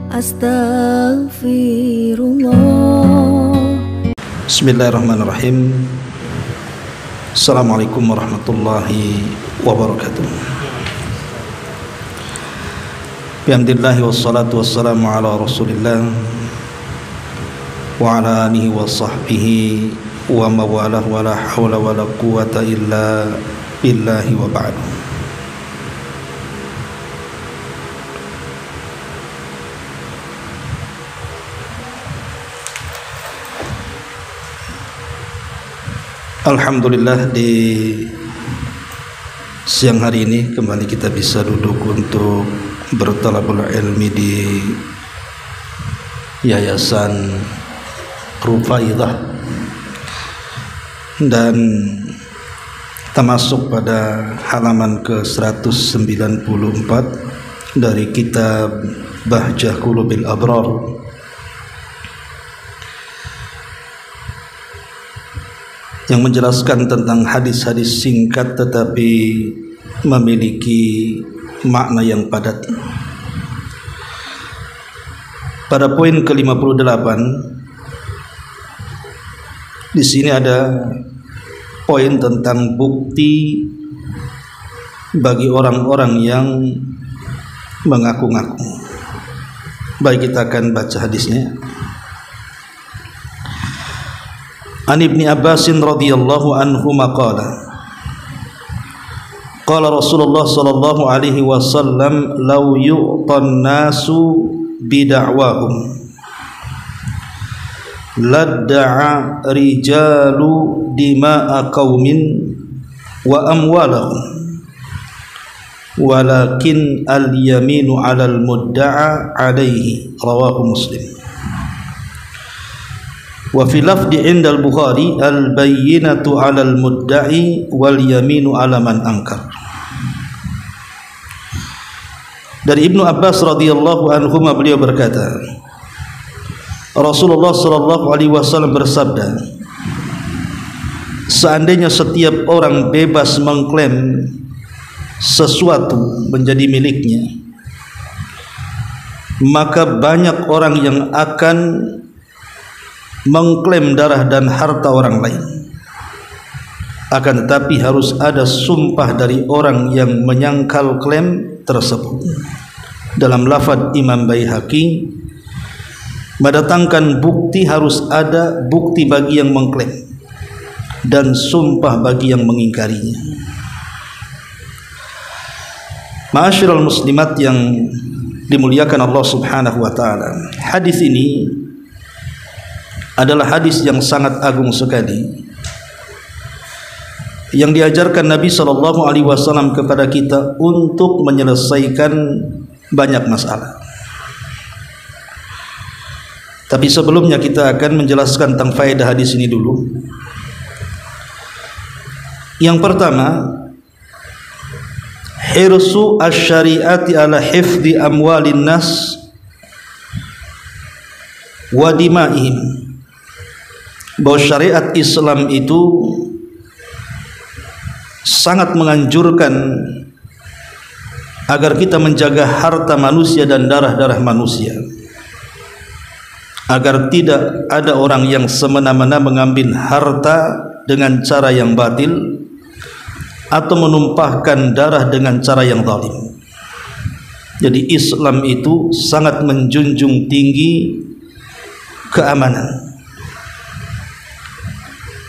Astaghfirullah. Bismillahirrahmanirrahim. Assalamualaikum warahmatullahi wabarakatuh. Bihamdillahi wassalatu wassalamu ala rasulillah wa ala alihi wa sahbihi wa mawalah wa la hawla wa la quwata illa billahi wa ba'du. Alhamdulillah, di siang hari ini kembali kita bisa duduk untuk bertalabul ilmi di Yayasan Rufaidah, dan kita masuk pada halaman ke-194 dari kitab Bahjah Qulubil Abrar, yang menjelaskan tentang hadis-hadis singkat tetapi memiliki makna yang padat. Pada poin ke-58 di sini ada poin tentang bukti bagi orang-orang yang mengaku-ngaku. Baik, kita akan baca hadisnya. An Ibni Abbasin radhiyallahu anhu maqala qala Rasulullah sallallahu alaihi wasallam law yu'tan nasu bida'wahum ladda'a rijalu dima'a qaumin wa amwalahum walakin al-yaminu 'alal mudda'a 'alaihi, rawahu Muslim. Wa fi lafdi indal Bukhari al-bayyinatu 'alal mudda'i wal yaminu 'ala man ankar. Dari Ibnu Abbas radhiyallahu anhu beliau berkata, Rasulullah sallallahu alaihi wasallam bersabda, seandainya setiap orang bebas mengklaim sesuatu menjadi miliknya, maka banyak orang yang akan mengklaim darah dan harta orang lain. Akan tetapi harus ada sumpah dari orang yang menyangkal klaim tersebut. Dalam lafaz Imam Baihaqi, mendatangkan bukti harus ada bukti bagi yang mengklaim dan sumpah bagi yang mengingkarinya. Ma'asyiral muslimat yang dimuliakan Allah Subhanahu wa taala, hadis ini adalah hadis yang sangat agung sekali, yang diajarkan Nabi SAW kepada kita untuk menyelesaikan banyak masalah. Tapi sebelumnya kita akan menjelaskan tentang faedah hadis ini dulu. Yang pertama, hirsu asy-syari'ati ala hifdzi amwalin nas wa dima'ihim, bahwa syariat Islam itu sangat menganjurkan agar kita menjaga harta manusia dan darah-darah manusia, agar tidak ada orang yang semena-mena mengambil harta dengan cara yang batil atau menumpahkan darah dengan cara yang zalim. Jadi Islam itu sangat menjunjung tinggi keamanan.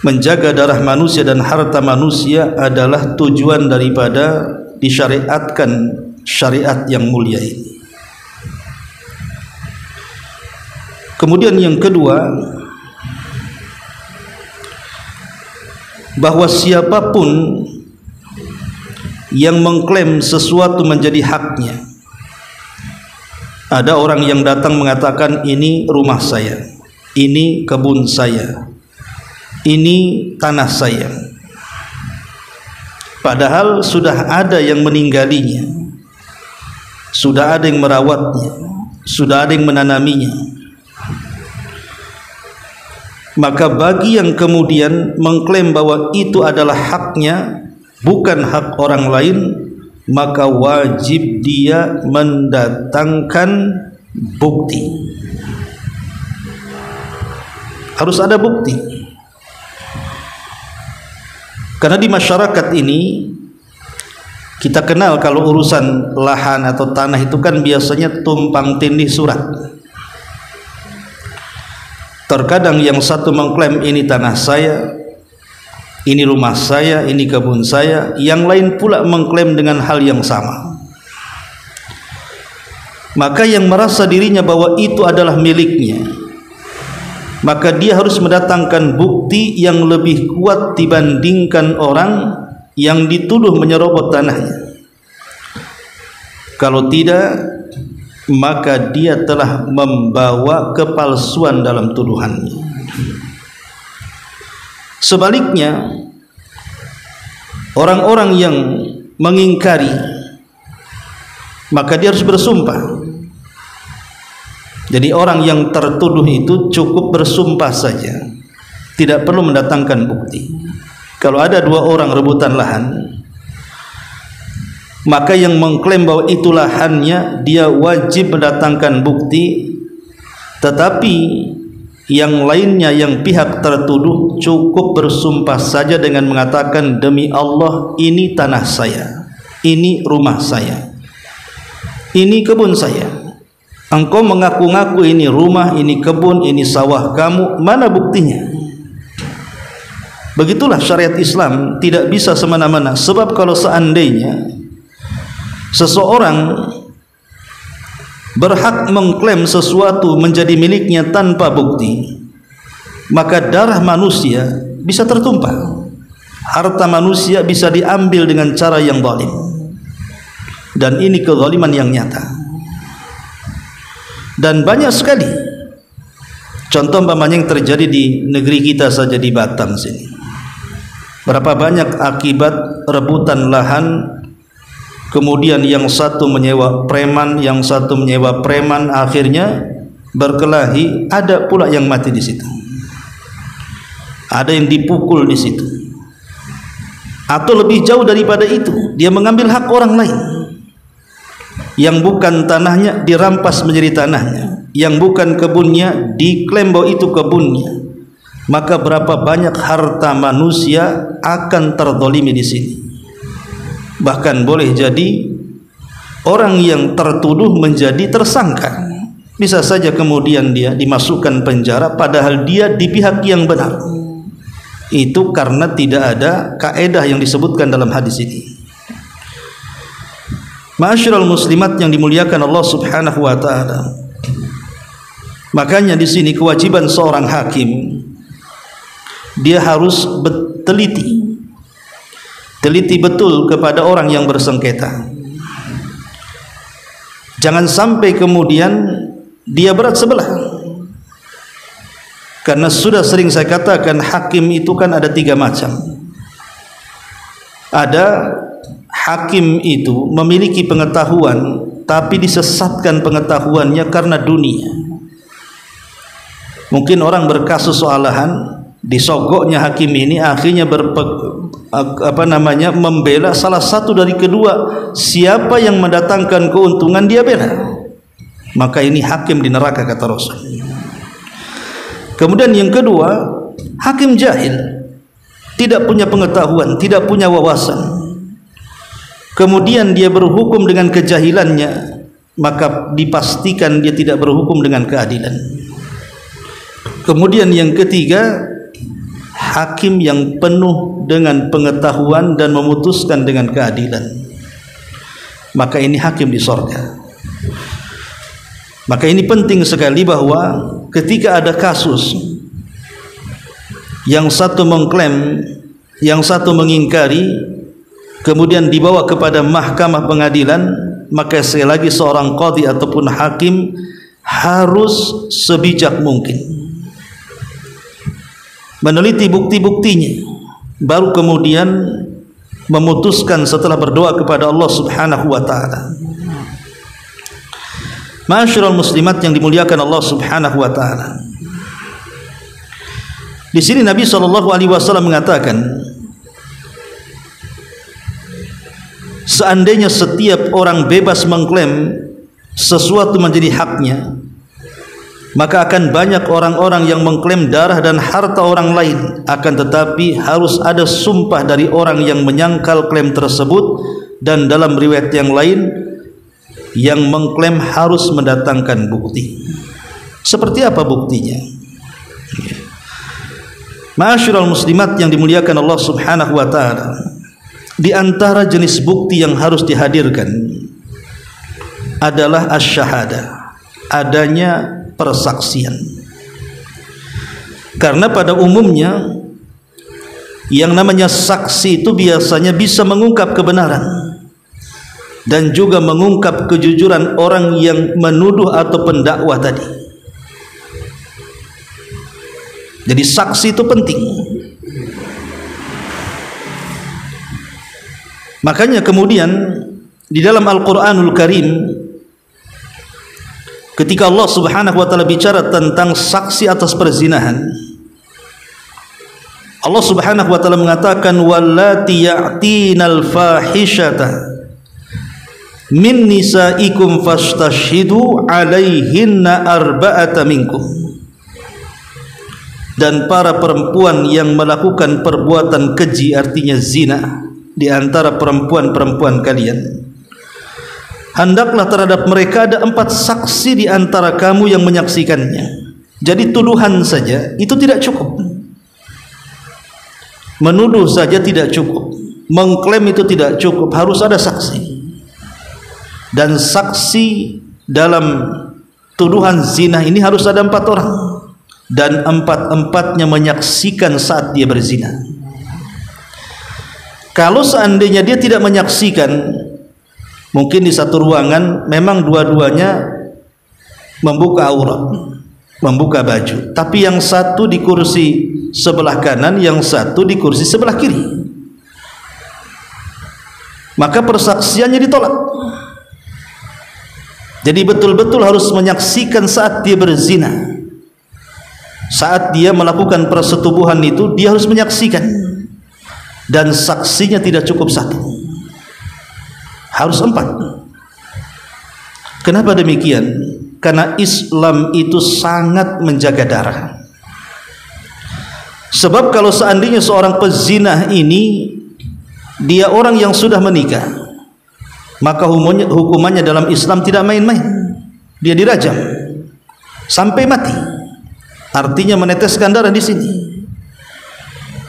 Menjaga darah manusia dan harta manusia adalah tujuan daripada disyariatkan syariat yang mulia ini. Kemudian yang kedua, bahwa siapapun yang mengklaim sesuatu menjadi haknya, ada orang yang datang mengatakan ini rumah saya, ini kebun saya, ini tanah saya, padahal sudah ada yang meninggali,nya, sudah ada yang merawatnya, sudah ada yang menanaminya. Maka bagi yang kemudian mengklaim bahwa itu adalah haknya, bukan hak orang lain, maka wajib dia mendatangkan bukti. Harus ada bukti. Karena di masyarakat ini kita kenal kalau urusan lahan atau tanah itu kan biasanya tumpang tindih surat. Terkadang yang satu mengklaim ini tanah saya, ini rumah saya, ini kebun saya, yang lain pula mengklaim dengan hal yang sama. Maka yang merasa dirinya bahwa itu adalah miliknya, maka dia harus mendatangkan bukti yang lebih kuat dibandingkan orang yang dituduh menyerobot tanahnya. Kalau tidak, maka dia telah membawa kepalsuan dalam tuduhannya. Sebaliknya, orang-orang yang mengingkari, maka dia harus bersumpah. Jadi orang yang tertuduh itu cukup bersumpah saja, tidak perlu mendatangkan bukti. Kalau ada dua orang rebutan lahan, maka yang mengklaim bahwa itu lahannya, dia wajib mendatangkan bukti. Tetapi yang lainnya, yang pihak tertuduh, cukup bersumpah saja dengan mengatakan, demi Allah ini tanah saya, ini rumah saya, ini kebun saya. Engkau mengaku-ngaku ini rumah, ini kebun, ini sawah kamu, mana buktinya? Begitulah syariat Islam, tidak bisa semena-mena. Sebab kalau seandainya seseorang berhak mengklaim sesuatu menjadi miliknya tanpa bukti, maka darah manusia bisa tertumpah, harta manusia bisa diambil dengan cara yang zalim, dan ini kezaliman yang nyata. Dan banyak sekali contoh umpamanya yang terjadi di negeri kita saja, di Batam sini. Berapa banyak akibat rebutan lahan, kemudian yang satu menyewa preman, yang satu menyewa preman, akhirnya berkelahi, ada pula yang mati di situ, ada yang dipukul di situ. Atau lebih jauh daripada itu, dia mengambil hak orang lain. Yang bukan tanahnya dirampas menjadi tanahnya, yang bukan kebunnya diklaim bahwa itu kebunnya. Maka berapa banyak harta manusia akan terzalimi di sini. Bahkan boleh jadi orang yang tertuduh menjadi tersangka. Bisa saja kemudian dia dimasukkan penjara padahal dia di pihak yang benar. Itu karena tidak ada kaedah yang disebutkan dalam hadis ini. Ma'asyiral muslimat yang dimuliakan Allah Subhanahu wa taala. Makanya di sini kewajiban seorang hakim, dia harus teliti betul kepada orang yang bersengketa. Jangan sampai kemudian dia berat sebelah. Karena sudah sering saya katakan, hakim itu kan ada 3 macam. Ada hakim itu memiliki pengetahuan tapi disesatkan pengetahuannya karena dunia. Mungkin orang berkasus soal lahan, disogoknya hakim ini, akhirnya membela salah satu dari kedua. Siapa yang mendatangkan keuntungan dia bela. Maka ini hakim di neraka, kata Rasul. Kemudian yang kedua, hakim jahil, tidak punya pengetahuan, tidak punya wawasan. Kemudian dia berhukum dengan kejahilannya, maka dipastikan dia tidak berhukum dengan keadilan. Kemudian yang ketiga, hakim yang penuh dengan pengetahuan dan memutuskan dengan keadilan, maka ini hakim di sorga. Maka ini penting sekali bahwa ketika ada kasus yang satu mengklaim, yang satu mengingkari, kemudian dibawa kepada mahkamah pengadilan, maka sekali lagi seorang qadhi ataupun hakim harus sebijak mungkin meneliti bukti-buktinya, baru kemudian memutuskan setelah berdoa kepada Allah Subhanahu wa taala. Ma'asyiral muslimat yang dimuliakan Allah Subhanahu wa taala. Di sini Nabi sallallahu alaihi wasallam mengatakan, seandainya setiap orang bebas mengklaim sesuatu menjadi haknya, maka akan banyak orang-orang yang mengklaim darah dan harta orang lain. Akan tetapi harus ada sumpah dari orang yang menyangkal klaim tersebut, dan dalam riwayat yang lain yang mengklaim harus mendatangkan bukti. Seperti apa buktinya? Ma'asyiral muslimat yang dimuliakan Allah Subhanahu wa taala, di antara jenis bukti yang harus dihadirkan adalah asy-syahadah, adanya persaksian. Karena pada umumnya yang namanya saksi itu biasanya bisa mengungkap kebenaran dan juga mengungkap kejujuran orang yang menuduh atau pendakwah tadi. Jadi saksi itu penting. Makanya kemudian di dalam Al-Qur'anul Karim, ketika Allah Subhanahu wa taala bicara tentang saksi atas perzinahan, Allah Subhanahu wa taala mengatakan wallati ya'tinal fahishata min nisaikum fastashhidu 'alaihinna arba'ata minkum. Dan para perempuan yang melakukan perbuatan keji, artinya zina, di antara perempuan-perempuan kalian, hendaklah terhadap mereka ada 4 saksi di antara kamu yang menyaksikannya. Jadi tuduhan saja itu tidak cukup, menuduh saja tidak cukup, mengklaim itu tidak cukup, harus ada saksi. Dan saksi dalam tuduhan zina ini harus ada 4 orang, dan 4-empatnya menyaksikan saat dia berzina. Kalau seandainya dia tidak menyaksikan, mungkin di satu ruangan memang dua-duanya membuka aurat, membuka baju, tapi yang satu di kursi sebelah kanan, yang satu di kursi sebelah kiri, maka persaksiannya ditolak. Jadi betul-betul harus menyaksikan saat dia berzina. Saat dia melakukan persetubuhan itu dia harus menyaksikan, dan saksinya tidak cukup 1, harus 4. Kenapa demikian? Karena Islam itu sangat menjaga darah. Sebab kalau seandainya seorang pezina ini dia orang yang sudah menikah, maka hukumannya dalam Islam tidak main-main. Dia dirajam sampai mati, artinya meneteskan darah di sini.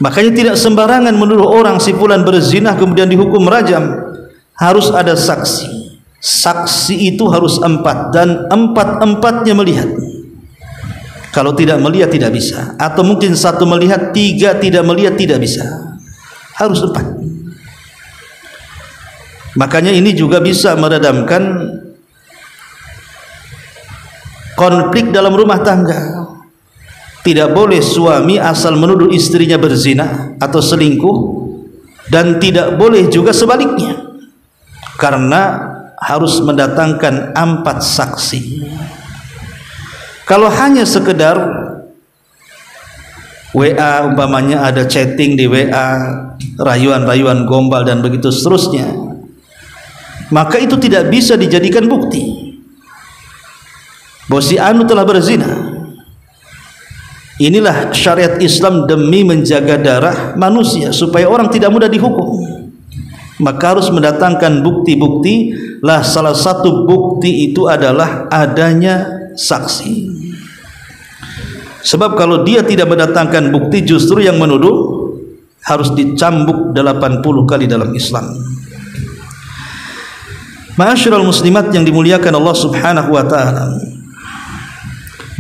Makanya tidak sembarangan menuduh orang si fulan berzina kemudian dihukum rajam. Harus ada saksi. Saksi itu harus 4, dan 4-empatnya melihat. Kalau tidak melihat tidak bisa, atau mungkin 1 melihat, 3 tidak melihat, tidak bisa. Harus 4. Makanya ini juga bisa meredamkan konflik dalam rumah tangga. Tidak boleh suami asal menuduh istrinya berzina atau selingkuh, dan tidak boleh juga sebaliknya, karena harus mendatangkan 4 saksi. Kalau hanya sekedar WA, umpamanya ada chatting di WA, rayuan-rayuan gombal dan begitu seterusnya, maka itu tidak bisa dijadikan bukti bahwa si anu telah berzina. Inilah syariat Islam demi menjaga darah manusia supaya orang tidak mudah dihukum. Maka harus mendatangkan bukti-bukti. Lah salah satu bukti itu adalah adanya saksi. Sebab kalau dia tidak mendatangkan bukti, justru yang menuduh harus dicambuk 80 kali dalam Islam. Ma'asyiral muslimat yang dimuliakan Allah Subhanahu wa taala.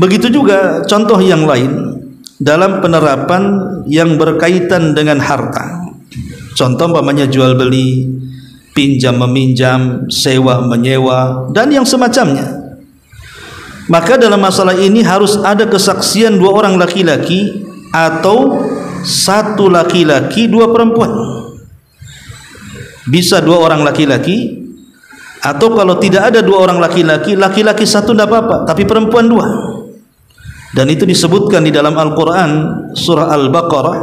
Begitu juga contoh yang lain dalam penerapan yang berkaitan dengan harta. Contoh umpamanya jual beli, pinjam meminjam, sewa menyewa, dan yang semacamnya. Maka dalam masalah ini harus ada kesaksian 2 orang laki-laki, atau 1 laki-laki 2 perempuan. Bisa 2 orang laki-laki, atau kalau tidak ada 2 orang laki-laki, laki-laki 1 tidak apa-apa, tapi perempuan 2. Dan itu disebutkan di dalam Al-Quran surah Al-Baqarah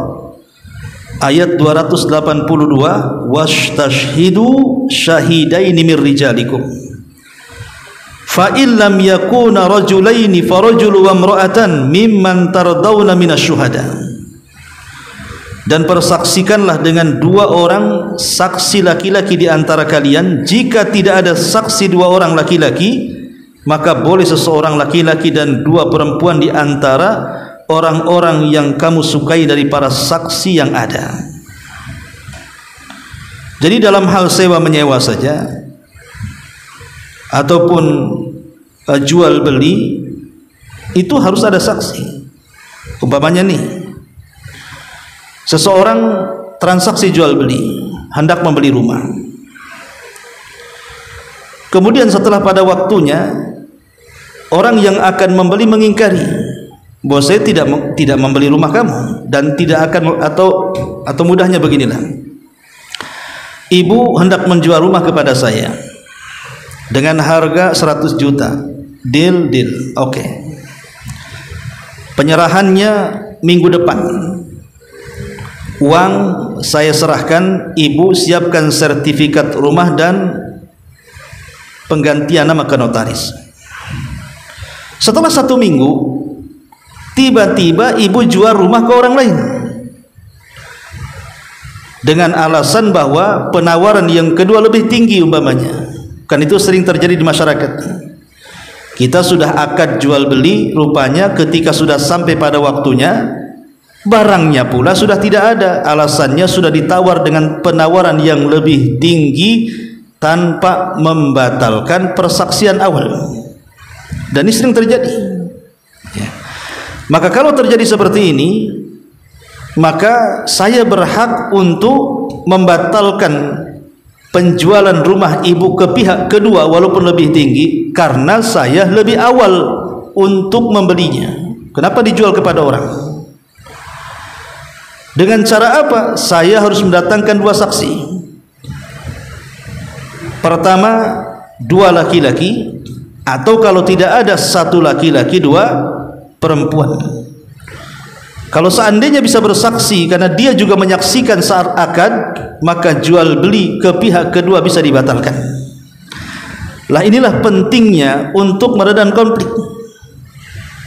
ayat 282, wastashhidu syahidaini mir rijalikum fa illam yakuna rajulaini farajulu wa imra'atan mimman tardawna minasyuhada. Dan persaksikanlah dengan 2 orang saksi laki-laki di antara kalian. Jika tidak ada saksi 2 orang laki-laki, maka boleh seseorang laki-laki dan 2 perempuan di antara orang-orang yang kamu sukai dari para saksi yang ada. Jadi dalam hal sewa menyewa saja ataupun jual beli itu harus ada saksi. Umpamanya nih, seseorang transaksi jual beli, hendak membeli rumah. Kemudian setelah pada waktunya, orang yang akan membeli mengingkari bahwa saya tidak membeli rumah kamu dan tidak akan, atau mudahnya beginilah, ibu hendak menjual rumah kepada saya dengan harga 100 juta, deal, oke. Penyerahannya minggu depan. Uang saya serahkan, ibu siapkan sertifikat rumah dan penggantian nama ke notaris. Setelah 1 minggu, tiba-tiba ibu jual rumah ke orang lain dengan alasan bahwa penawaran yang kedua lebih tinggi umpamanya. Kan itu sering terjadi di masyarakat. Kita sudah akad jual beli, rupanya ketika sudah sampai pada waktunya, barangnya pula sudah tidak ada. Alasannya sudah ditawar dengan penawaran yang lebih tinggi tanpa membatalkan persaksian awal. Dan ini sering terjadi ya. Maka kalau terjadi seperti ini, maka saya berhak untuk membatalkan penjualan rumah ibu ke pihak kedua walaupun lebih tinggi, karena saya lebih awal untuk membelinya. Kenapa dijual kepada orang? Dengan cara apa? Saya harus mendatangkan 2 saksi. Pertama, 2 laki-laki, atau kalau tidak ada 1 laki-laki 2 perempuan. Kalau seandainya bisa bersaksi karena dia juga menyaksikan saat akad, maka jual beli ke pihak kedua bisa dibatalkan. Lah inilah pentingnya untuk meredam konflik,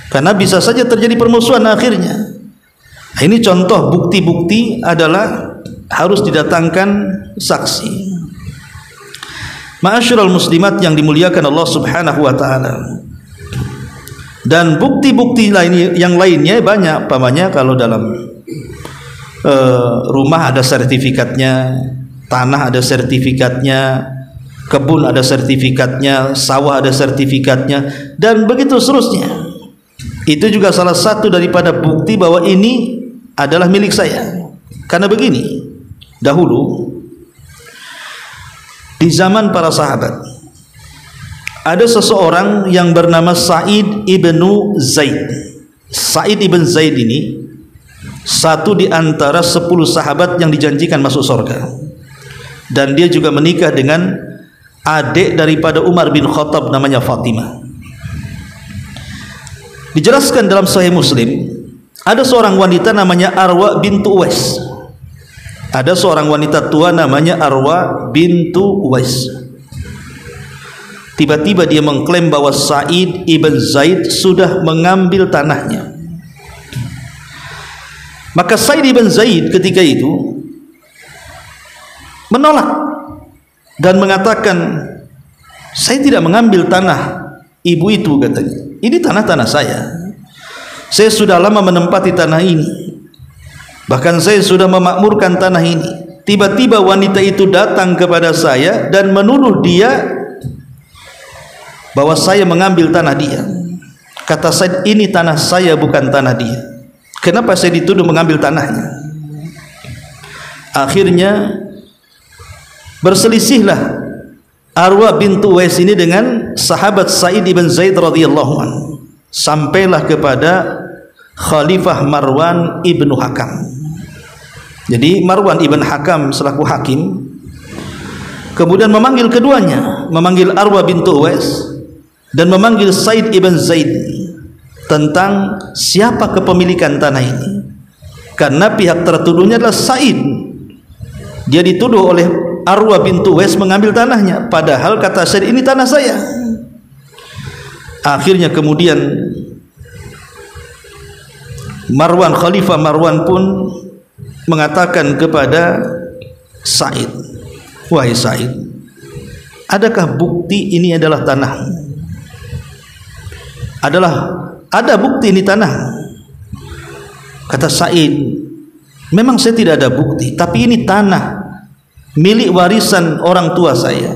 karena bisa saja terjadi permusuhan akhirnya. Nah, ini contoh bukti-bukti adalah harus didatangkan saksi. Ma'asyiral muslimat yang dimuliakan Allah Subhanahu wa taala. Dan bukti-bukti lain yang lainnya banyak. Pamannya kalau dalam rumah ada sertifikatnya, tanah ada sertifikatnya, kebun ada sertifikatnya, sawah ada sertifikatnya, dan begitu seterusnya. Itu juga salah satu daripada bukti bahwa ini adalah milik saya. Karena begini, dahulu di zaman para sahabat ada seseorang yang bernama Sa'id ibnu Zaid. Sa'id ibn Zaid ini satu di antara 10 sahabat yang dijanjikan masuk surga, dan dia juga menikah dengan adik daripada Umar bin Khattab namanya Fatimah. Dijelaskan dalam Sahih Muslim, ada seorang wanita namanya Arwa bintu Uwais. Ada seorang wanita tua namanya Arwa bintu Uwais. Tiba-tiba dia mengklaim bahwa Sa'id ibn Zaid sudah mengambil tanahnya. Maka Sa'id ibn Zaid ketika itu menolak dan mengatakan, saya tidak mengambil tanah ibu itu, katanya. Ini tanah-tanah saya. Saya sudah lama menempati tanah ini. Bahkan saya sudah memakmurkan tanah ini. Tiba-tiba wanita itu datang kepada saya dan menuduh dia bahwa saya mengambil tanah dia. Kata Said, ini tanah saya bukan tanah dia. Kenapa saya dituduh mengambil tanahnya? Akhirnya berselisihlah Arwa bintu Uwais ini dengan sahabat Sa'id ibn Zaid radhiyallahu anhu, sampailah kepada Khalifah Marwan ibnu Hakam. Jadi Marwan ibn Hakam selaku hakim kemudian memanggil keduanya, memanggil Arwa bintu Uwais dan memanggil Sa'id ibn Zaid tentang siapa kepemilikan tanah ini. Karena pihak tertuduhnya adalah Sa'id, dia dituduh oleh Arwa bintu Uwais mengambil tanahnya, padahal kata Sa'id, ini tanah saya. Akhirnya kemudian Khalifah Marwan pun mengatakan kepada Sa'id, wahai Sa'id, adakah bukti ini adalah tanah? Ada bukti ini tanah. Kata Sa'id, memang saya tidak ada bukti, tapi ini tanah milik warisan orang tua saya.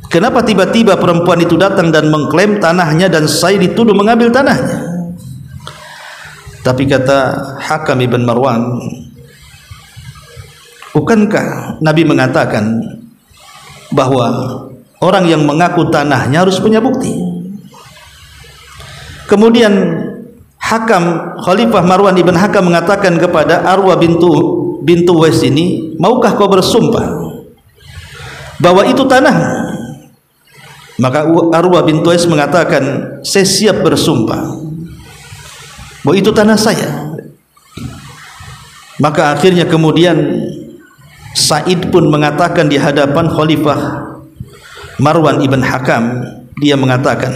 Kenapa tiba-tiba perempuan itu datang dan mengklaim tanahnya dan saya dituduh mengambil tanahnya? Tapi kata Hakam ibn Marwan, bukankah Nabi mengatakan bahwa orang yang mengaku tanahnya harus punya bukti? Kemudian Khalifah Marwan ibn Hakam mengatakan kepada Arwa bintu Wais ini, maukah kau bersumpah bahwa itu tanah? Maka Arwa bintu Wais mengatakan, saya siap bersumpah bahwa itu tanah saya. Maka akhirnya kemudian Sa'id pun mengatakan di hadapan Khalifah Marwan ibn Hakam, dia mengatakan,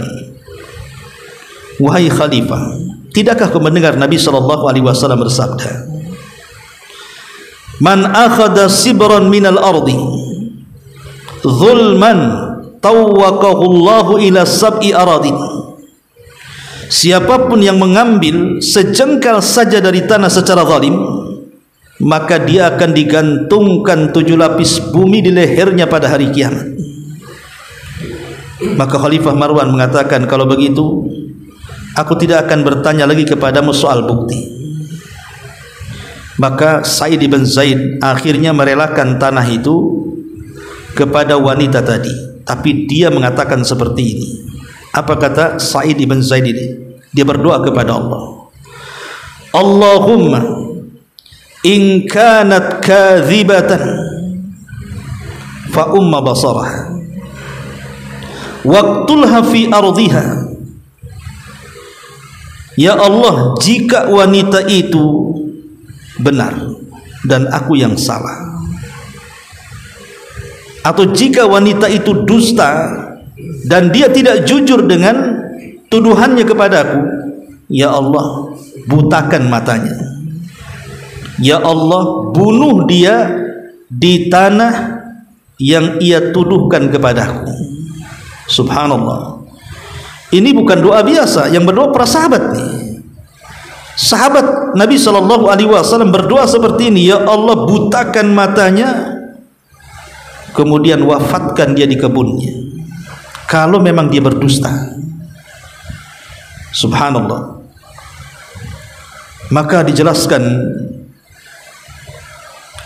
wahai Khalifah, tidakkah kau mendengar Nabi SAW bersabda, man akhada sibran minal ardi zulman tawwaqahu Allahu ila sab'i aradin. Siapapun yang mengambil sejengkal saja dari tanah secara zalim, maka dia akan digantungkan 7 lapis bumi di lehernya pada hari kiamat. Maka Khalifah Marwan mengatakan, kalau begitu aku tidak akan bertanya lagi kepadamu soal bukti. Maka Sa'id bin Zaid akhirnya merelakan tanah itu kepada wanita tadi. Tapi dia mengatakan seperti ini. Apa kata Sa'id bin Zaid ini? Dia berdoa kepada Allah, Allahumma in kanat kadhibatan fa umma basarah waqtulha fi ardiha. Ya Allah, jika wanita itu benar dan aku yang salah, atau jika wanita itu dusta dan dia tidak jujur dengan tuduhannya kepadaku, ya Allah, butakan matanya. Ya Allah, bunuh dia di tanah yang ia tuduhkan kepadaku. Subhanallah. Ini bukan doa biasa, yang berdoa para sahabat nih. Sahabat Nabi SAW berdoa seperti ini, ya Allah, butakan matanya, kemudian wafatkan dia di kebunnya kalau memang dia berdusta. Subhanallah. Maka dijelaskan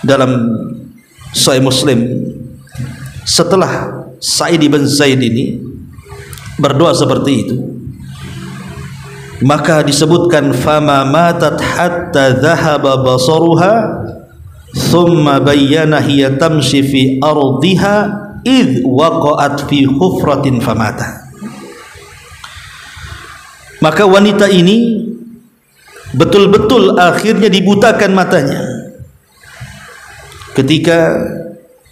dalam Sahih Muslim, setelah Sa'id bin Zaid ini berdoa seperti itu, maka disebutkan fama matat hatta dhahaba basaruha thumma bayyana hiya tamshi fi ardiha id waqa'at fi hufratin famata. Maka wanita ini betul-betul akhirnya dibutakan matanya ketika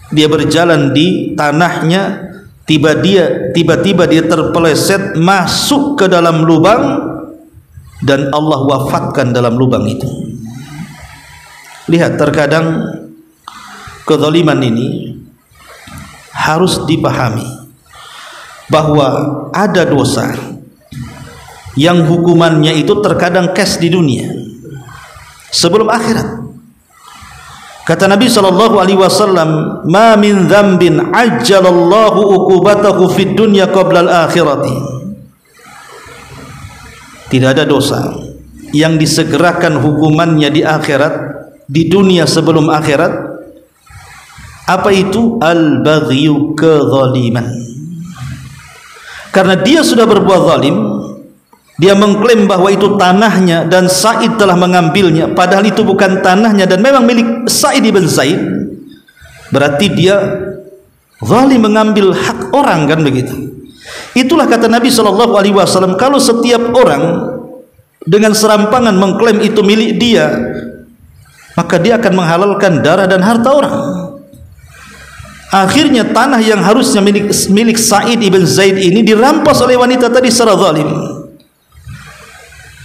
dia berjalan di tanahnya, tiba-tiba dia terpeleset masuk ke dalam lubang dan Allah wafatkan dalam lubang itu. Lihat, terkadang kezaliman ini harus dipahami bahwa ada dosa yang hukumannya itu terkadang cash di dunia sebelum akhirat. Kata Nabi SAW, ma min dzambin ajjalallahu uqubatahu fid dunya qabla al-akhirati. Tidak ada dosa yang disegerakan hukumannya di akhirat, di dunia sebelum akhirat. Apa itu? Al-baghyu, kezaliman. Karena dia sudah berbuat zalim, dia mengklaim bahwa itu tanahnya dan Sa'id telah mengambilnya, padahal itu bukan tanahnya dan memang milik Sa'id bin Zaid. Berarti dia zalim, mengambil hak orang, kan begitu. Itulah kata Nabi SAW, kalau setiap orang dengan serampangan mengklaim itu milik dia, maka dia akan menghalalkan darah dan harta orang. Akhirnya tanah yang harusnya milik Sa'id bin Zaid ini dirampas oleh wanita tadi secara zalim.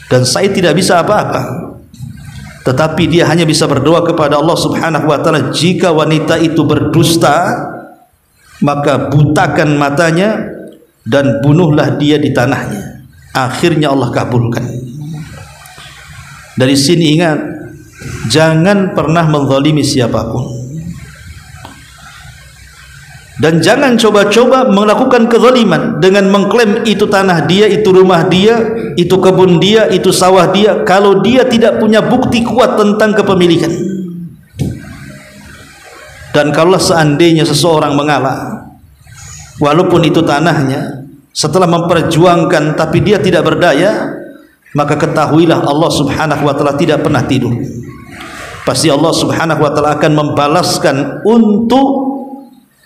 dan Sa'id tidak bisa apa-apa, tetapi dia hanya bisa berdoa kepada Allah Subhanahu wa taala, jika wanita itu berdusta maka butakan matanya dan bunuhlah dia di tanahnya. Akhirnya Allah kabulkan. Dari sini ingat, jangan pernah menzalimi siapapun, dan jangan coba-coba melakukan kezaliman dengan mengklaim itu tanah dia, itu rumah dia, itu kebun dia, itu sawah dia, kalau dia tidak punya bukti kuat tentang kepemilikan. Dan kalau seandainya seseorang mengalah, walaupun itu tanahnya, setelah memperjuangkan tapi dia tidak berdaya, maka ketahuilah Allah Subhanahu wa taala tidak pernah tidur. Pasti Allah Subhanahu wa taala akan membalaskan untuk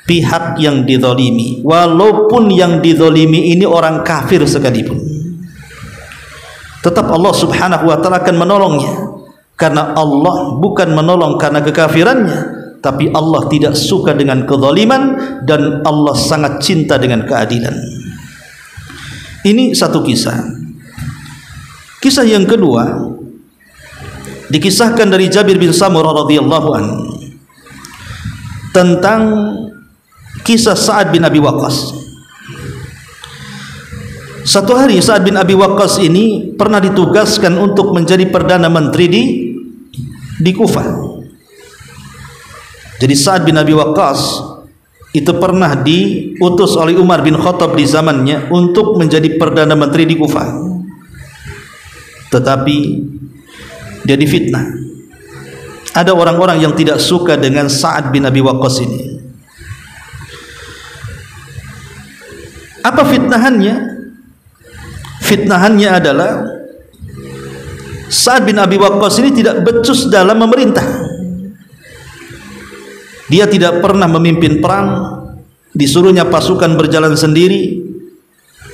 pihak yang dizalimi, walaupun yang dizalimi ini orang kafir sekalipun. Tetap Allah Subhanahu wa taala akan menolongnya, karena Allah bukan menolong karena kekafirannya, tapi Allah tidak suka dengan kezaliman dan Allah sangat cinta dengan keadilan. Ini satu kisah. Kisah yang kedua dikisahkan dari Jabir bin Samurah radhiyallahu anhu tentang kisah Sa'ad bin Abi Waqqas. Satu hari Sa'ad bin Abi Waqqas ini pernah ditugaskan untuk menjadi perdana menteri di Kufah. Jadi Sa'ad bin Abi Waqqas itu pernah diutus oleh Umar bin Khattab di zamannya untuk menjadi perdana menteri di Kufah, tetapi dia difitnah. Ada orang-orang yang tidak suka dengan Sa'ad bin Abi Waqqas ini. Apa fitnahannya? Fitnahannya adalah Sa'ad bin Abi Waqqas ini tidak becus dalam memerintah. Dia tidak pernah memimpin perang, disuruhnya pasukan berjalan sendiri.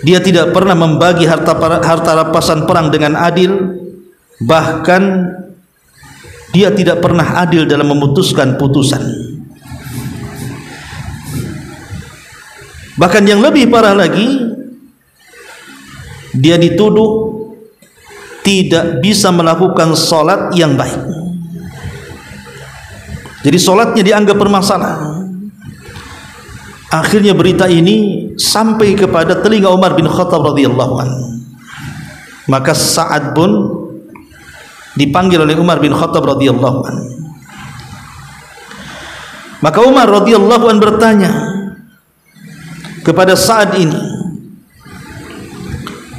Dia tidak pernah membagi harta rampasan perang dengan adil. Bahkan dia tidak pernah adil dalam memutuskan putusan. Bahkan yang lebih parah lagi, dia dituduh tidak bisa melakukan sholat yang baik. Jadi sholatnya dianggap bermasalah. Akhirnya berita ini sampai kepada telinga Umar bin Khattab radhiyallahu anhu. Maka Sa'ad pun dipanggil oleh Umar bin Khattab radhiyallahu anhu. Maka Umar radhiyallahu anhu bertanya kepada Sa'ad ini,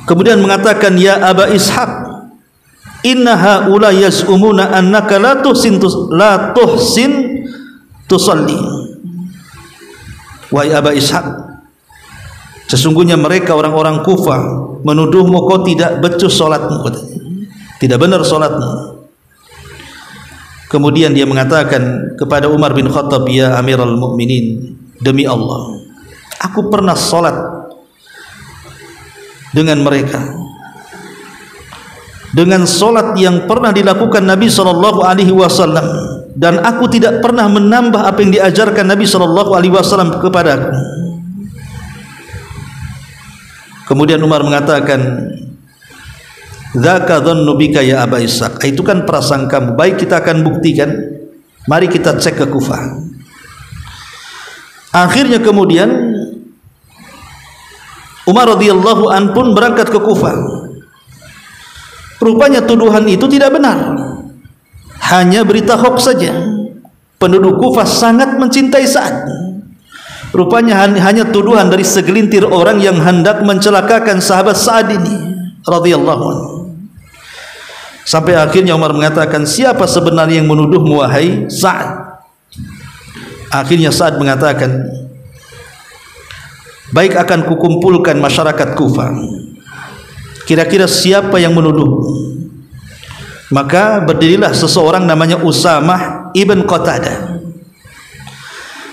kemudian mengatakan, ya Aba Ishaq, inna haula yaz'umuna annaka la tuhsin tusalli. Wahai Aba Ishaq, sesungguhnya mereka orang-orang Kufah menuduhmu kau tidak becus salatmu, tidak benar salatmu. Kemudian dia mengatakan kepada Umar bin Khattab, ya Amirul Mukminin, demi Allah, aku pernah salat dengan mereka, dengan salat yang pernah dilakukan Nabi SAW, dan aku tidak pernah menambah apa yang diajarkan Nabi SAW kepadaku. Kemudian Umar mengatakan, dzaka dhannu bika ya Aba Ishaq, itu kan prasangkamu. Baik, kita akan buktikan, mari kita cek ke Kufah. Akhirnya kemudian Umar radhiyallahu an pun berangkat ke Kufah. Rupanya tuduhan itu tidak benar, hanya berita hoax saja. Penduduk Kufah sangat mencintai Sa'ad. Rupanya hanya tuduhan dari segelintir orang yang hendak mencelakakan sahabat Sa'ad ini radhiyallahu anhu. Sampai akhirnya Umar mengatakan, siapa sebenarnya yang menuduhmu wahai Sa'ad? Akhirnya Sa'ad mengatakan, baik, akan kukumpulkan masyarakat Kufah, kira-kira siapa yang menuduh. Maka berdirilah seseorang namanya Usamah ibn Qatadah.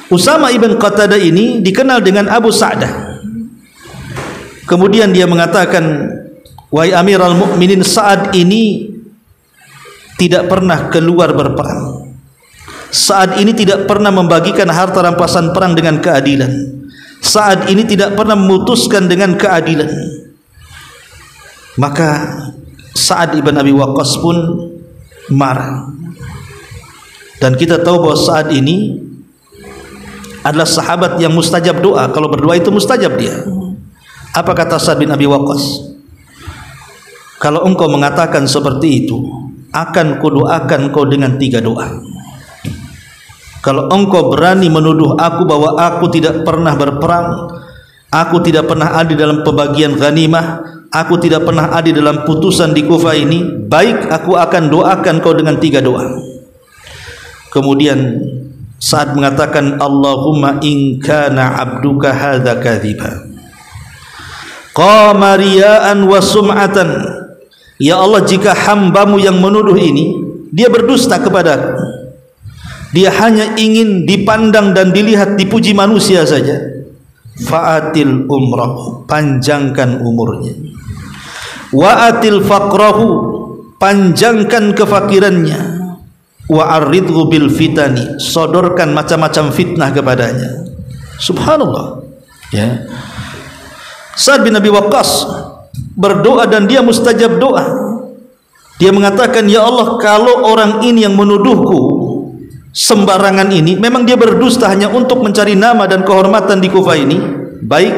Usamah ibn Qatadah ini dikenal dengan Abu Sa'dah. Kemudian dia mengatakan, wahai Amirul Mukminin, Sa'ad ini tidak pernah keluar berperang. Sa'ad ini tidak pernah membagikan harta rampasan perang dengan keadilan. Sa'ad ini tidak pernah memutuskan dengan keadilan. Maka Sa'ad ibn Abi Waqqas pun marah. Dan kita tahu bahwa Sa'ad ini adalah sahabat yang mustajab doa. Kalau berdoa itu mustajab dia. Apa kata Sa'ad bin Abi Waqqas? Kalau engkau mengatakan seperti itu, akan kudoakan kau dengan 3 doa. Kalau engkau berani menuduh aku bahwa aku tidak pernah berperang, aku tidak pernah ada dalam pembagian ghanimah, aku tidak pernah ada dalam putusan di Kufah ini, baik aku akan doakan kau dengan 3 doa. Kemudian saat mengatakan, Allahumma in kana abduka hadza kadhiba qama riya'an wa sum'atan. Ya Allah, jika hambamu yang menuduh ini dia berdusta kepadaku, dia hanya ingin dipandang dan dilihat, dipuji manusia saja, fa'atil umrah, panjangkan umurnya, wa'atil faqrahu, panjangkan kefakirannya, wa'arridhu bil fitani, sodorkan macam-macam fitnah kepadanya. Subhanallah, ya. Sa'ad bin Abi Waqqas berdoa dan dia mustajab doa. Dia mengatakan, ya Allah, kalau orang ini yang menuduhku sembarangan ini, memang dia berdusta hanya untuk mencari nama dan kehormatan di Kufah ini, baik,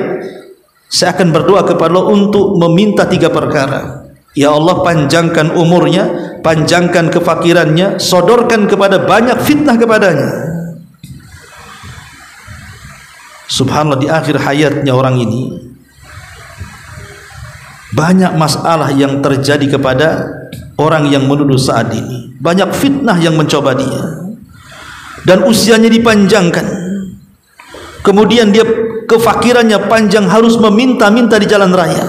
saya akan berdoa kepada Allah untuk meminta 3 perkara. Ya Allah, panjangkan umurnya, panjangkan kefakirannya, sodorkan kepada banyak fitnah kepadanya. Subhanallah, di akhir hayatnya orang ini banyak masalah yang terjadi kepada orang yang menuduh Sa'ad ini. Banyak fitnah yang mencoba dia, dan usianya dipanjangkan. Kemudian dia kefakirannya panjang, harus meminta-minta di jalan raya,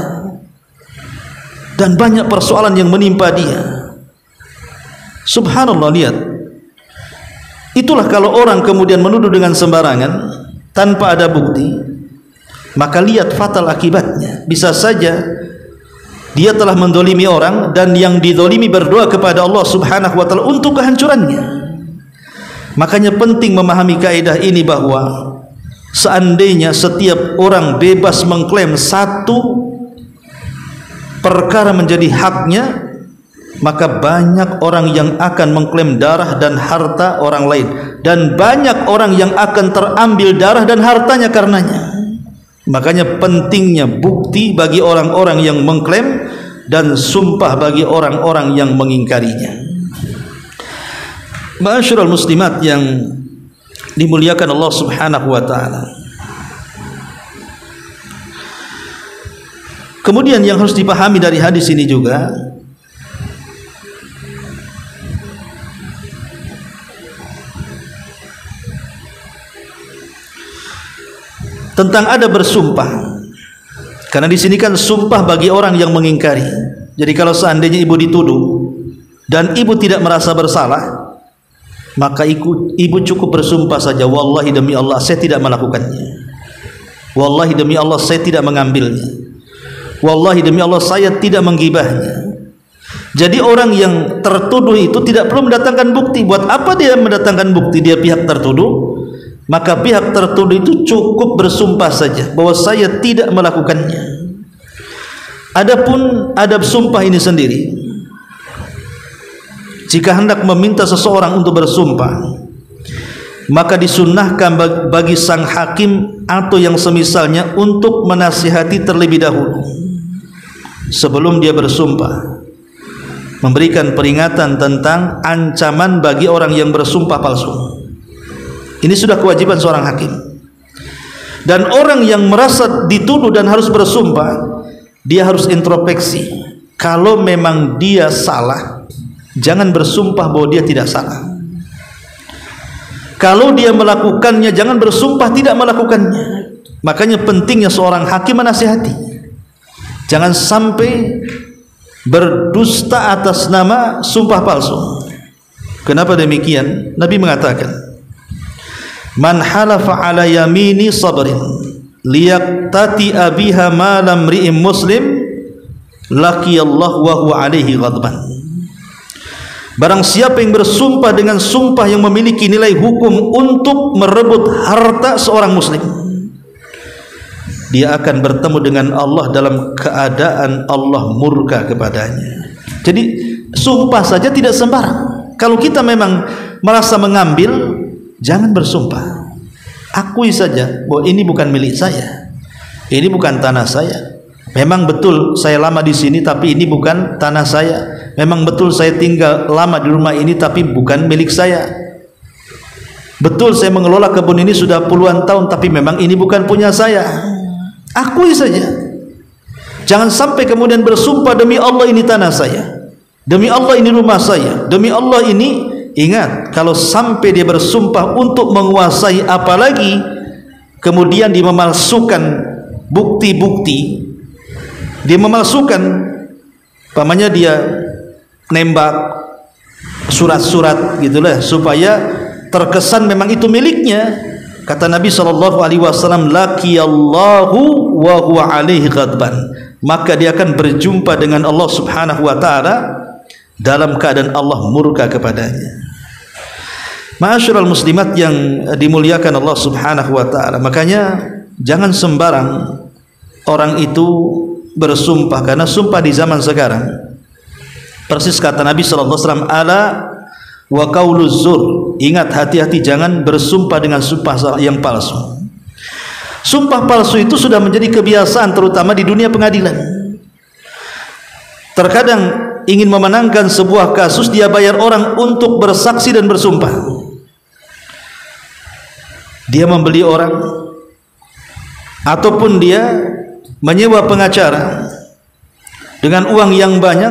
dan banyak persoalan yang menimpa dia. Subhanallah, lihat. Itulah kalau orang kemudian menuduh dengan sembarangan tanpa ada bukti, maka lihat fatal akibatnya. Bisa saja dia telah mendolimi orang, dan yang didolimi berdoa kepada Allah Subhanahu wa ta'ala untuk kehancurannya. Makanya penting memahami kaidah ini, bahwa seandainya setiap orang bebas mengklaim 1 perkara menjadi haknya, maka banyak orang yang akan mengklaim darah dan harta orang lain, dan banyak orang yang akan terambil darah dan hartanya karenanya. Makanya pentingnya bukti bagi orang-orang yang mengklaim, dan sumpah bagi orang-orang yang mengingkarinya. Ma'asyiral muslimat yang dimuliakan Allah Subhanahu wa ta'ala. Kemudian yang harus dipahami dari hadis ini juga, tentang ada bersumpah. Karena di sini kan sumpah bagi orang yang mengingkari. Jadi kalau seandainya ibu dituduh dan ibu tidak merasa bersalah, maka ibu cukup bersumpah saja, wallahi demi Allah saya tidak melakukannya, wallahi demi Allah saya tidak mengambilnya, wallahi demi Allah saya tidak menggibahnya. Jadi orang yang tertuduh itu tidak perlu mendatangkan bukti. Buat apa dia mendatangkan bukti? Dia pihak tertuduh. Maka pihak tertuduh itu cukup bersumpah saja bahwa saya tidak melakukannya. Adapun adab sumpah ini sendiri, jika hendak meminta seseorang untuk bersumpah, maka disunnahkan bagi sang hakim atau yang semisalnya untuk menasihati terlebih dahulu sebelum dia bersumpah, memberikan peringatan tentang ancaman bagi orang yang bersumpah palsu. Ini sudah kewajiban seorang hakim. Dan orang yang merasa dituduh dan harus bersumpah, dia harus introspeksi. Kalau memang dia salah, jangan bersumpah bahwa dia tidak salah. Kalau dia melakukannya, jangan bersumpah tidak melakukannya. Makanya pentingnya seorang hakim menasihati. Jangan sampai berdusta atas nama sumpah palsu. Kenapa demikian? Nabi mengatakan, man halafa ala yamini sabrin liyaqtati abiha ma lam ri'im muslim laqiyallahu wa huwa alaihi ghadban. Barang siapa yang bersumpah dengan sumpah yang memiliki nilai hukum untuk merebut harta seorang muslim, dia akan bertemu dengan Allah dalam keadaan Allah murka kepadanya. Jadi sumpah saja tidak sembarang. Kalau kita memang merasa mengambil, jangan bersumpah. Akui saja bahwa ini bukan milik saya, ini bukan tanah saya. Memang betul saya lama di sini, tapi ini bukan tanah saya. Memang betul saya tinggal lama di rumah ini, tapi bukan milik saya. Betul saya mengelola kebun ini sudah puluhan tahun, tapi memang ini bukan punya saya. Akui saja. Jangan sampai kemudian bersumpah, demi Allah ini tanah saya, demi Allah ini rumah saya, demi Allah ini. Ingat, kalau sampai dia bersumpah untuk menguasai, apalagi kemudian dia memalsukan bukti-bukti, dia memalsukan, pamannya dia nembak surat-surat gitulah supaya terkesan memang itu miliknya. Kata Nabi SAW, laqiyallahu wa huwa alaihi ghadban, maka dia akan berjumpa dengan Allah Subhanahu wa taala dalam keadaan Allah murka kepadanya. Ma'asyiral muslimat yang dimuliakan Allah Subhanahu wa taala, makanya jangan sembarang orang itu bersumpah, karena sumpah di zaman sekarang persis kata Nabi sallallahu alaihi wasallam, ala wa qauluz zur, ingat, hati-hati, jangan bersumpah dengan sumpah yang palsu. Sumpah palsu itu sudah menjadi kebiasaan terutama di dunia pengadilan. Terkadang ingin memenangkan sebuah kasus, dia bayar orang untuk bersaksi dan bersumpah. Dia membeli orang ataupun dia menyewa pengacara dengan uang yang banyak,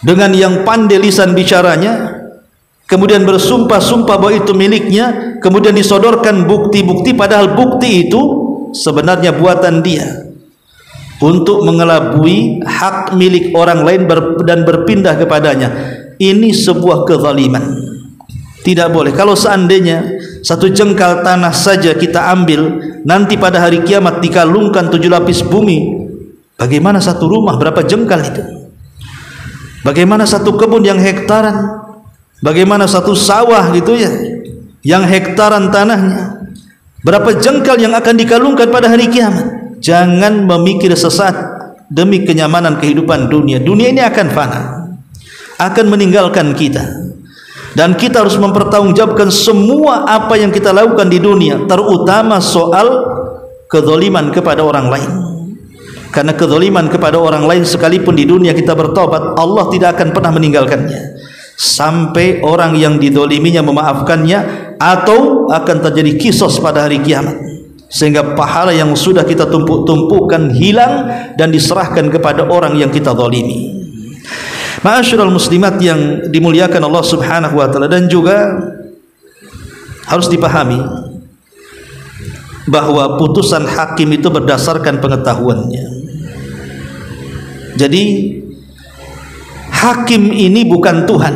dengan yang pandai lisan bicaranya, kemudian bersumpah-sumpah bahwa itu miliknya, kemudian disodorkan bukti-bukti, padahal bukti itu sebenarnya buatan dia untuk mengelabui hak milik orang lain dan berpindah kepadanya. Ini sebuah kezaliman. Tidak boleh. Kalau seandainya satu jengkal tanah saja kita ambil, nanti pada hari kiamat dikalungkan 7 lapis bumi, bagaimana satu rumah berapa jengkal itu? Bagaimana satu kebun yang hektaran? Bagaimana satu sawah gitu ya, yang hektaran tanahnya? Berapa jengkal yang akan dikalungkan pada hari kiamat? Jangan memikir sesaat demi kenyamanan kehidupan dunia. Dunia ini akan fana, akan meninggalkan kita. Dan kita harus mempertanggungjawabkan semua apa yang kita lakukan di dunia, terutama soal kezaliman kepada orang lain. Karena kezaliman kepada orang lain, sekalipun di dunia kita bertobat, Allah tidak akan pernah meninggalkannya sampai orang yang dizaliminya memaafkannya, atau akan terjadi kisos pada hari kiamat, sehingga pahala yang sudah kita tumpuk-tumpukkan hilang dan diserahkan kepada orang yang kita zalimi. Ma'asyiral muslimat yang dimuliakan Allah Subhanahu wa taala, dan juga harus dipahami bahwa putusan hakim itu berdasarkan pengetahuannya. Jadi hakim ini bukan Tuhan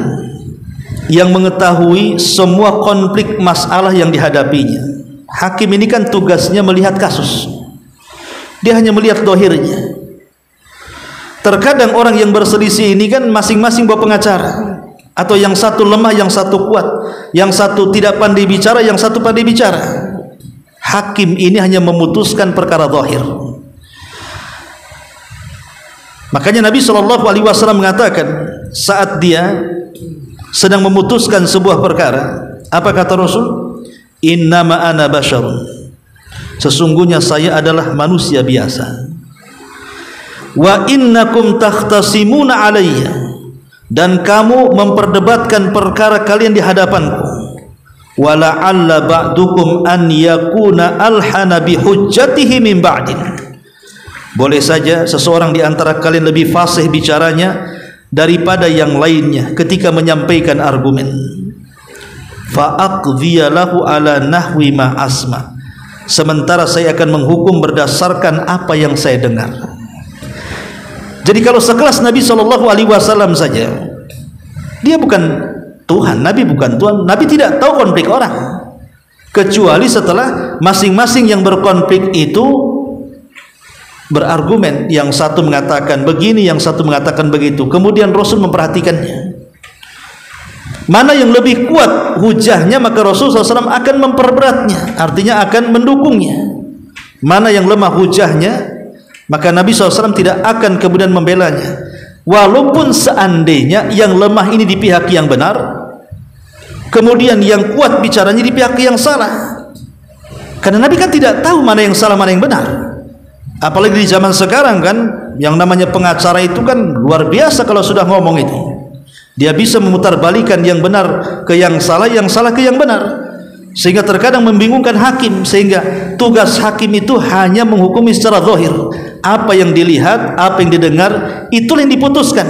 yang mengetahui semua konflik masalah yang dihadapinya. Hakim ini kan tugasnya melihat kasus, dia hanya melihat dohirnya. Terkadang orang yang berselisih ini kan masing-masing bawa pengacara, atau yang satu lemah, yang satu kuat, yang satu tidak pandai bicara, yang satu pandai bicara. Hakim ini hanya memutuskan perkara zahir. Makanya Nabi SAW mengatakan saat dia sedang memutuskan sebuah perkara, apa kata Rasul? Innama ana basyarun, sesungguhnya saya adalah manusia biasa. Wa innakum takhtasimuna alayya, dan kamu memperdebatkan perkara kalian di hadapanku. Wa la'alla ba'dukum an yakuna alhana bi hujjatihi min ba'din, boleh saja seseorang di antara kalian lebih fasih bicaranya daripada yang lainnya ketika menyampaikan argumen. Fa aqdhiya lahu ala nahwi ma asma, sementara saya akan menghukum berdasarkan apa yang saya dengar. Jadi kalau sekelas Nabi SAW saja, dia bukan Tuhan, Nabi bukan Tuhan, Nabi tidak tahu konflik orang, kecuali setelah masing-masing yang berkonflik itu berargumen, yang satu mengatakan begini, yang satu mengatakan begitu, kemudian Rasul memperhatikannya. Mana yang lebih kuat hujahnya, maka Rasul SAW akan memperberatnya, artinya akan mendukungnya. Mana yang lemah hujahnya, maka Nabi SAW tidak akan kemudian membelanya. walaupun seandainya yang lemah ini di pihak yang benar, kemudian yang kuat bicaranya di pihak yang salah. Karena Nabi kan tidak tahu mana yang salah, mana yang benar. Apalagi di zaman sekarang kan, yang namanya pengacara itu kan luar biasa kalau sudah ngomong itu. Dia bisa memutarbalikan yang benar ke yang salah ke yang benar. Sehingga terkadang membingungkan hakim, sehingga tugas hakim itu hanya menghukumi secara zahir. Apa yang dilihat, apa yang didengar, itulah yang diputuskan.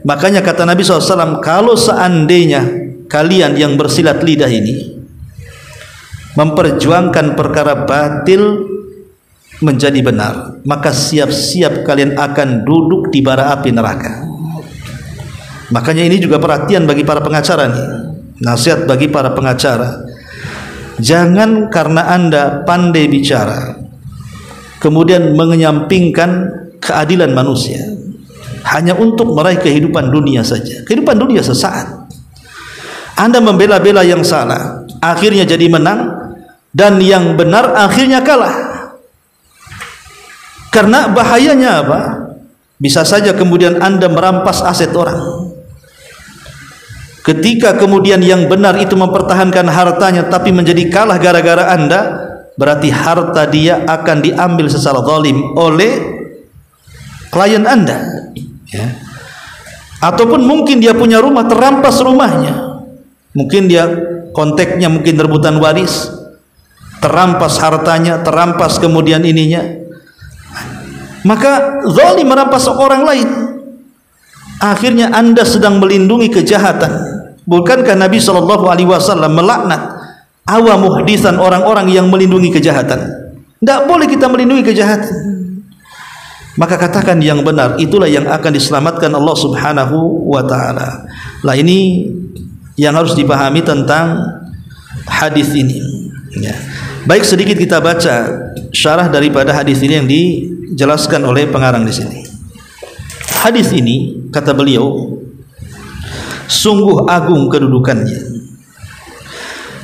Makanya kata Nabi SAW, kalau seandainya kalian yang bersilat lidah ini memperjuangkan perkara batil menjadi benar, maka siap-siap kalian akan duduk di bara api neraka. Makanya ini juga perhatian bagi para pengacara nih, nasihat bagi para pengacara. Jangan karena Anda pandai bicara kemudian menyampingkan keadilan manusia hanya untuk meraih kehidupan dunia saja. Kehidupan dunia sesaat. Anda membela-bela yang salah, akhirnya jadi menang, dan yang benar akhirnya kalah. Karena bahayanya apa? Bisa saja kemudian Anda merampas aset orang. Ketika kemudian yang benar itu mempertahankan hartanya tapi menjadi kalah gara-gara Anda, berarti harta dia akan diambil secara zalim oleh klien Anda, ya. Ataupun mungkin dia punya rumah, terampas rumahnya. Mungkin dia konteknya mungkin rebutan waris, terampas hartanya, terampas kemudian ininya. Maka zalim merampas orang lain. Akhirnya Anda sedang melindungi kejahatan. Bukankah Nabi SAW melaknat awamuhdisan, orang-orang yang melindungi kejahatan? Tidak boleh kita melindungi kejahatan. Maka katakan yang benar, itulah yang akan diselamatkan Allah Subhanahu wa ta'ala. Lah ini yang harus dipahami tentang hadis ini, ya. Baik, sedikit kita baca syarah daripada hadis ini yang dijelaskan oleh pengarang di sini. Hadis ini, kata beliau, sungguh agung kedudukannya.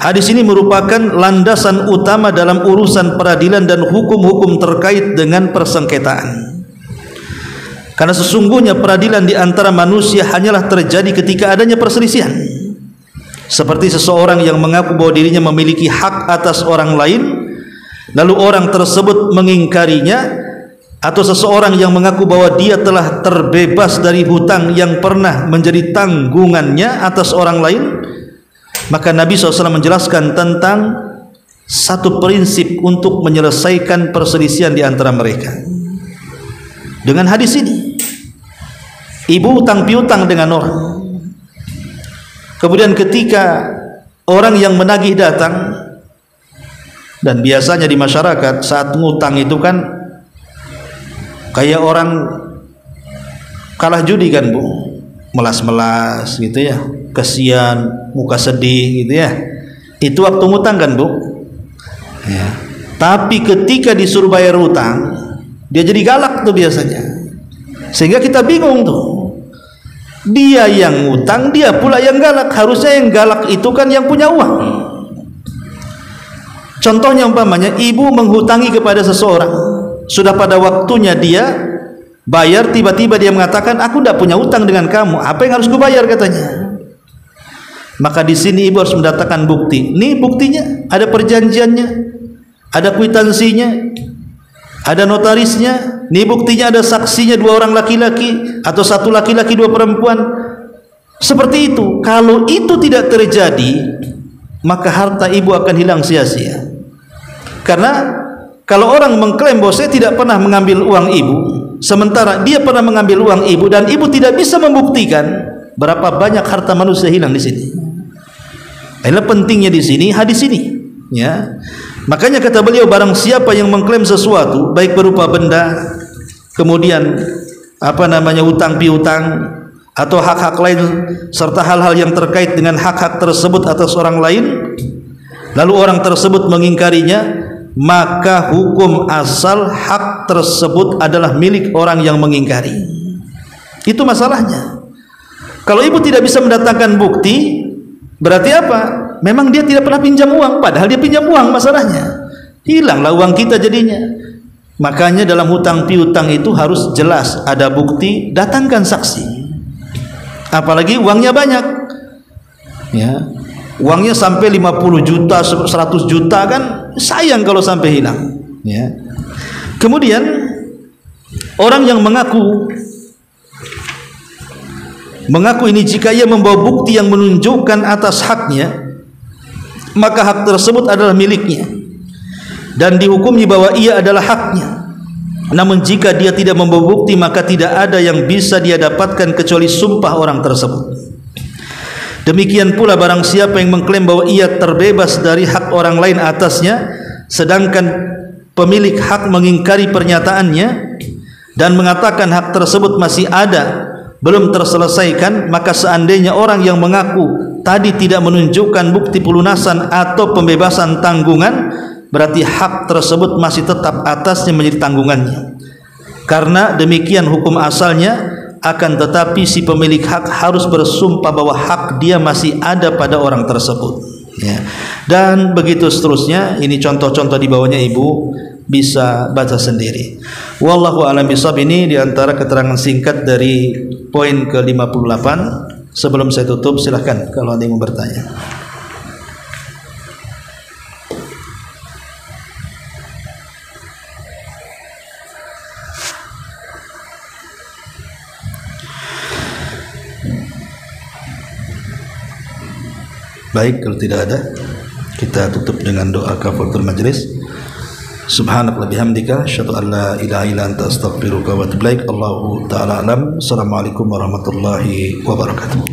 Hadis ini merupakan landasan utama dalam urusan peradilan dan hukum-hukum terkait dengan persengketaan. Karena sesungguhnya peradilan di antara manusia hanyalah terjadi ketika adanya perselisihan. Seperti seseorang yang mengaku bahwa dirinya memiliki hak atas orang lain, lalu orang tersebut mengingkarinya, atau seseorang yang mengaku bahwa dia telah terbebas dari hutang yang pernah menjadi tanggungannya atas orang lain. Maka Nabi SAW menjelaskan tentang satu prinsip untuk menyelesaikan perselisihan di antara mereka dengan hadis ini. Ibu utang piutang dengan orang, kemudian ketika orang yang menagih datang, dan biasanya di masyarakat saat ngutang itu kan kayak orang kalah judi kan, Bu, melas-melas gitu ya, kesian, muka sedih gitu ya. Itu waktu ngutang kan, Bu, ya. Tapi ketika disuruh bayar utang, dia jadi galak tuh biasanya, sehingga kita bingung tuh. Dia yang ngutang, dia pula yang galak. Harusnya yang galak itu kan yang punya uang. Contohnya umpamanya ibu menghutangi kepada seseorang, sudah pada waktunya dia bayar, tiba-tiba dia mengatakan, aku tidak punya utang dengan kamu, apa yang harus gue bayar, katanya. Maka di sini ibu harus mendatangkan bukti. Nih buktinya, ada perjanjiannya, ada kwitansinya, ada notarisnya. Nih buktinya, ada saksinya, 2 orang laki-laki atau 1 laki-laki 2 perempuan. Seperti itu. Kalau itu tidak terjadi, maka harta ibu akan hilang sia-sia. Karena kalau orang mengklaim bahwa saya tidak pernah mengambil uang ibu, sementara dia pernah mengambil uang ibu, dan ibu tidak bisa membuktikan, berapa banyak harta manusia hilang di sini. Inilah pentingnya di sini hadis ini, ya. Makanya kata beliau, barang siapa yang mengklaim sesuatu, baik berupa benda, kemudian hutang piutang atau hak-hak lain, serta hal-hal yang terkait dengan hak-hak tersebut atas orang lain, lalu orang tersebut mengingkarinya, maka hukum asal hak tersebut adalah milik orang yang mengingkari. Itu masalahnya. Kalau ibu tidak bisa mendatangkan bukti, berarti apa? Memang dia tidak pernah pinjam uang, padahal dia pinjam uang. Masalahnya hilanglah uang kita jadinya. Makanya dalam hutang piutang itu harus jelas, ada bukti, datangkan saksi. Apalagi uangnya banyak, ya, uangnya sampai 50 juta, 100 juta kan sayang kalau sampai hilang, ya. Kemudian orang yang mengaku ini, jika ia membawa bukti yang menunjukkan atas haknya, maka hak tersebut adalah miliknya dan dihukumi bahwa ia adalah haknya. Namun jika dia tidak membawa bukti, maka tidak ada yang bisa dia dapatkan kecuali sumpah orang tersebut. Demikian pula barang siapa yang mengklaim bahwa ia terbebas dari hak orang lain atasnya, sedangkan pemilik hak mengingkari pernyataannya dan mengatakan hak tersebut masih ada, belum terselesaikan, maka seandainya orang yang mengaku tadi tidak menunjukkan bukti pelunasan atau pembebasan tanggungan, berarti hak tersebut masih tetap atasnya menjadi tanggungannya. Karena demikian hukum asalnya, akan tetapi si pemilik hak harus bersumpah bahwa hak dia masih ada pada orang tersebut, ya. Dan begitu seterusnya. Ini contoh-contoh di bawahnya ibu bisa baca sendiri. Wallahu a'lam bishawab. Ini diantara keterangan singkat dari poin ke-58. Sebelum saya tutup, silahkan kalau ada yang mau bertanya. Baik, kalau tidak ada, kita tutup dengan doa kafaratul majlis. Subhanallah bihamdika, asyhadu an la ilaha illa anta, astaghfiruka wa atubu ilaik. Allahu ta'ala alam. Assalamualaikum warahmatullahi wabarakatuh.